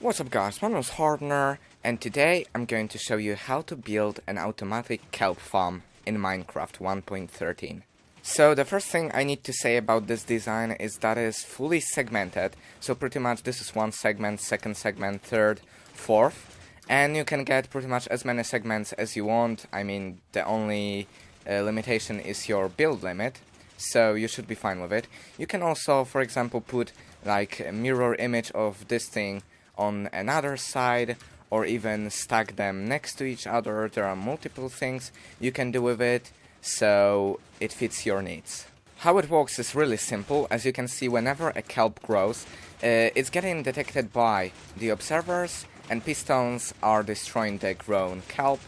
What's up guys, my name is Hardner, and today I'm going to show you how to build an automatic kelp farm in Minecraft 1.13. So the first thing I need to say about this design is that it is fully segmented, so pretty much this is one segment, second segment, third, fourth, and you can get pretty much as many segments as you want. I mean, the only limitation is your build limit, so you should be fine with it. You can also, for example, put like a mirror image of this thing on another side, or even stack them next to each other. There are multiple things you can do with it, so it fits your needs. How it works is really simple. As you can see, whenever a kelp grows, it's getting detected by the observers, and pistons are destroying the grown kelp.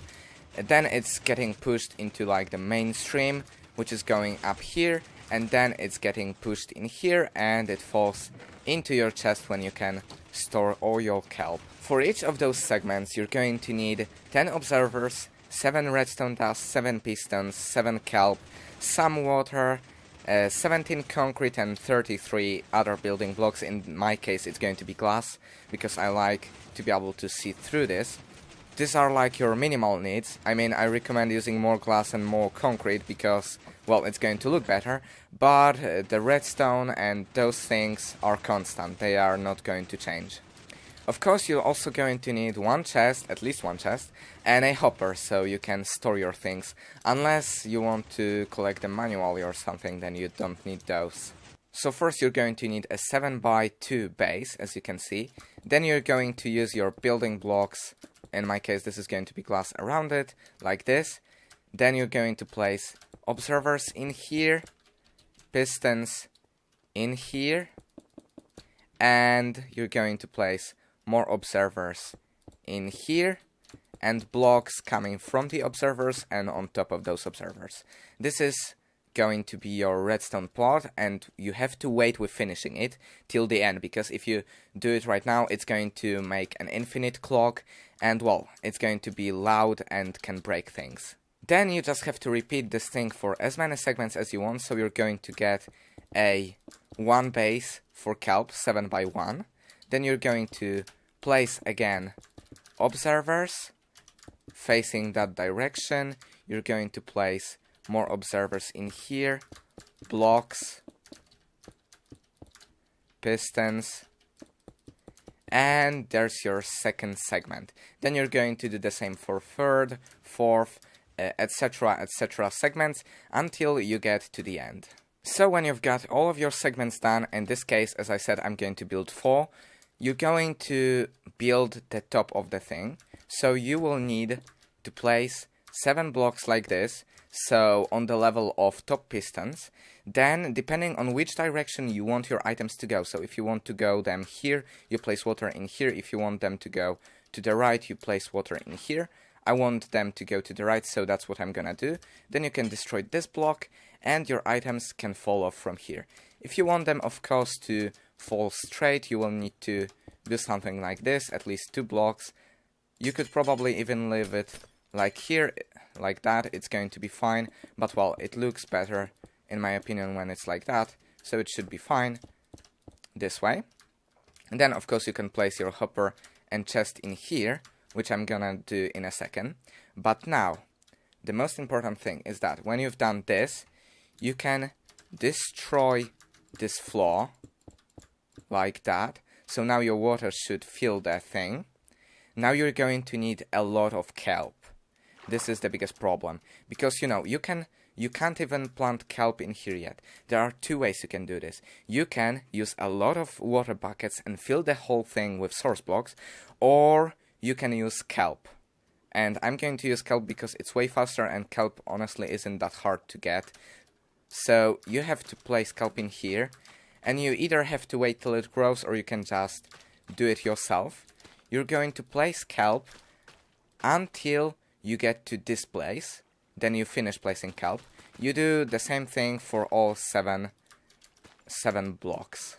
Then it's getting pushed into like the mainstream, which is going up here, and then it's getting pushed in here, and it falls into your chest when you can store all your kelp. For each of those segments you're going to need 10 observers, 7 redstone dust, 7 pistons, 7 kelp, some water, 17 concrete and 33 other building blocks. In my case it's going to be glass, because I like to be able to see through this. These are like your minimal needs. I mean, I recommend using more glass and more concrete because, well, it's going to look better, but the redstone and those things are constant. They are not going to change. Of course, you're also going to need one chest, at least one chest, and a hopper so you can store your things. Unless you want to collect them manually or something, then you don't need those. So first you're going to need a 7x2 base, as you can see. Then you're going to use your building blocks. In my case, this is going to be glass around it, like this. Then you're going to place observers in here, pistons in here, and you're going to place more observers in here, and blocks coming from the observers and on top of those observers. This is going to be your redstone plot, and you have to wait with finishing it till the end, because if you do it right now it's going to make an infinite clock, and well, it's going to be loud and can break things. Then you just have to repeat this thing for as many segments as you want. So you're going to get a 1 base for kelp, 7x1. Then you're going to place again observers facing that direction. You're going to place more observers in here, blocks, pistons, and there's your second segment. Then you're going to do the same for third, fourth, etc segments until you get to the end. So when you've got all of your segments done, in this case, as I said, I'm going to build 4, you're going to build the top of the thing. So you will need to place 7 blocks like this, so on the level of top pistons. Then, depending on which direction you want your items to go, so if you want to go them here, you place water in here. If you want them to go to the right, you place water in here. I want them to go to the right, so that's what I'm gonna do. Then you can destroy this block, and your items can fall off from here. If you want them, of course, to fall straight, you will need to do something like this, at least 2 blocks. You could probably even leave it like here, like that. It's going to be fine, but well, it looks better in my opinion when it's like that, so it should be fine this way. And then of course you can place your hopper and chest in here, which I'm gonna do in a second. But now the most important thing is that when you've done this, you can destroy this floor like that. So now your water should fill that thing. Now you're going to need a lot of kelp. This is the biggest problem, because you know, you can't even plant kelp in here yet. There are 2 ways you can do this. You can use a lot of water buckets and fill the whole thing with source blocks, or you can use kelp. And I'm going to use kelp because it's way faster, and kelp honestly isn't that hard to get. So you have to place kelp in here, and you either have to wait till it grows, or you can just do it yourself. You're going to place kelp until you get to this place. Then you finish placing kelp. You do the same thing for all 7 blocks.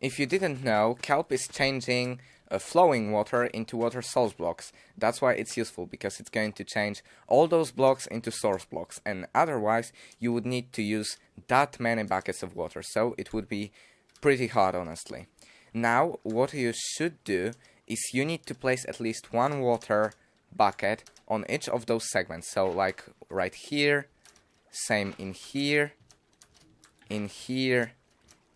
If you didn't know, kelp is changing flowing water into water source blocks. That's why it's useful, because it's going to change all those blocks into source blocks, and otherwise you would need to use that many buckets of water, so it would be pretty hard, honestly. Now, what you should do is you need to place at least one water bucket on each of those segments. So, like right here, same in here,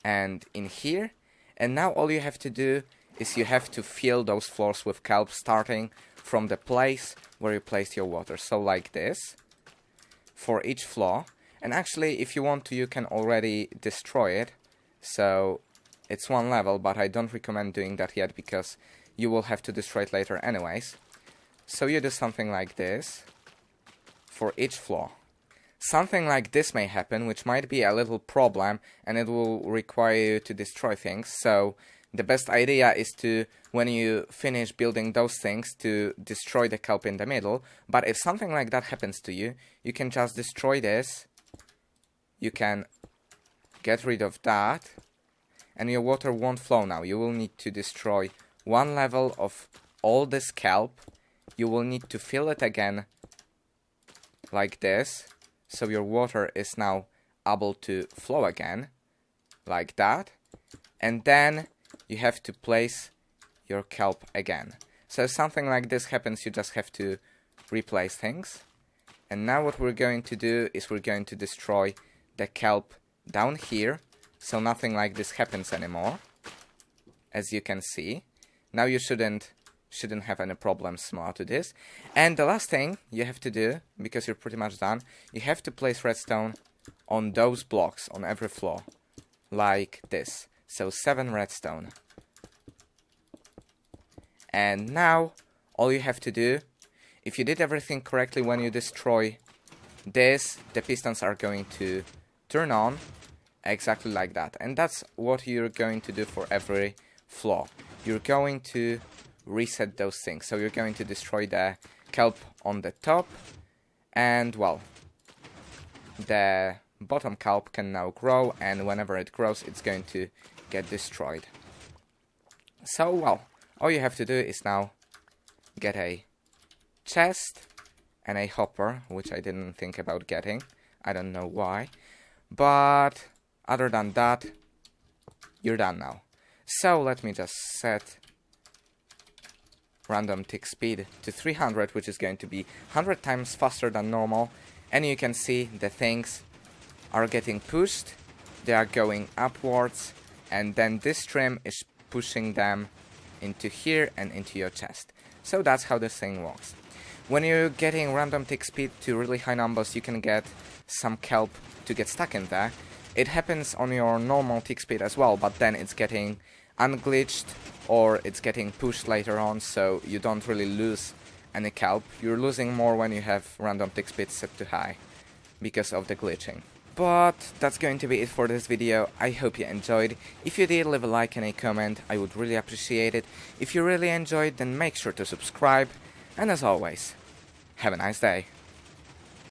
and in here. And now all you have to do is you have to fill those floors with kelp, starting from the place where you placed your water. So like this, for each floor. And actually, if you want to, you can already destroy it. So it's one level, but I don't recommend doing that yet because you will have to destroy it later anyways. So you do something like this for each floor. Something like this may happen, which might be a little problem, and it will require you to destroy things. So the best idea is to, when you finish building those things, to destroy the kelp in the middle. But if something like that happens to you, you can just destroy this. You can get rid of that, and your water won't flow now. You will need to destroy one level of all this kelp. You will need to fill it again like this. So your water is now able to flow again, like that. And then you have to place your kelp again. So if something like this happens, you just have to replace things. And now what we're going to do is we're going to destroy the kelp down here, so nothing like this happens anymore, as you can see. Now you shouldn't have any problems similar to this. And the last thing you have to do, because you're pretty much done, you have to place redstone on those blocks on every floor, like this. So 7 redstone. And now all you have to do, if you did everything correctly, when you destroy this, the pistons are going to turn on exactly like that. And that's what you're going to do for every floor. You're going to reset those things. So you're going to destroy the kelp on the top, and well, the bottom kelp can now grow, and whenever it grows, it's going to get destroyed. So well, all you have to do is now get a chest and a hopper, which I didn't think about getting. I don't know why. But other than that, you're done now. So let me just set random tick speed to 300, which is going to be 100 times faster than normal. And you can see the things are getting pushed. They are going upwards. And then this trim is pushing them into here and into your chest. So that's how this thing works. When you're getting random tick speed to really high numbers, you can get some kelp to get stuck in there. It happens on your normal tick speed as well, but then it's getting unglitched or it's getting pushed later on, so you don't really lose any kelp. You're losing more when you have random tick speed set to high because of the glitching. But that's going to be it for this video. I hope you enjoyed. If you did, leave a like and a comment. I would really appreciate it. If you really enjoyed, then make sure to subscribe. And as always, have a nice day.